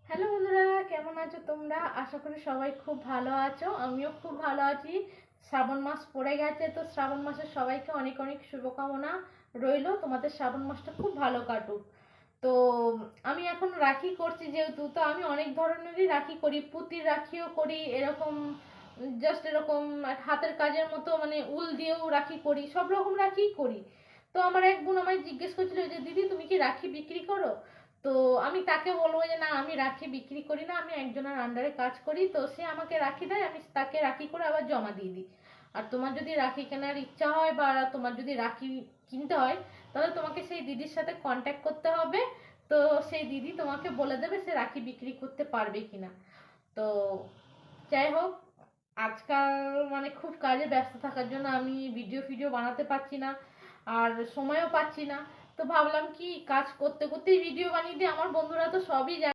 Hello বন্ধুরা, কেমন আছো তোমরা? আশা করি সবাই খুব ভালো আছো। আমিও খুব ভালো আছি। শ্রাবণ মাস পড়ে গেছে, তো শ্রাবণ মাসের সবাইকে অনেক অনেক শুভকামনা রইলো। তোমাদের শ্রাবণ মাসটা খুব ভালো কাটুক। তো আমি এখন রাখি করছি, যেহেতু তো আমি অনেক ধরনেরই রাখি করি, পুঁতির রাখিও করি, এরকম জাস্ট এরকম হাতের কাজের মতো, মানে উল দিয়েও রাখি করি, সব রকম রাখি করি। তো আমার এক বোন আমায় জিজ্ঞেস করছিল যে দিদি তুমি কি রাখি বিক্রি করো? তো আমি তাকে বলবো যে না, আমি রাখি বিক্রি করি না, আমি একজনের আন্ডারে কাজ করি। তো সে আমাকে রাখি দেয়, আমি তাকে রাখি করে আবার জমা দিয়ে দিই। আর তোমার যদি রাখি কেনার ইচ্ছা হয় বা তোমার যদি রাখি কিনতে হয়, তাহলে তোমাকে সেই দিদির সাথে কন্ট্যাক্ট করতে হবে। তো সেই দিদি তোমাকে বলে দেবে সে রাখি বিক্রি করতে পারবে কিনা। তো যাই হোক, আজকাল মানে খুব কাজে ব্যস্ত থাকার জন্য আমি ভিডিও ফিডিও বানাতে পারছি না, আর সময়ও পাচ্ছি না। তো ভাবলাম কি কাজ করতে করতেই ভিডিও বানিয়ে দিই। আমার বন্ধুরা তো সবই জানে।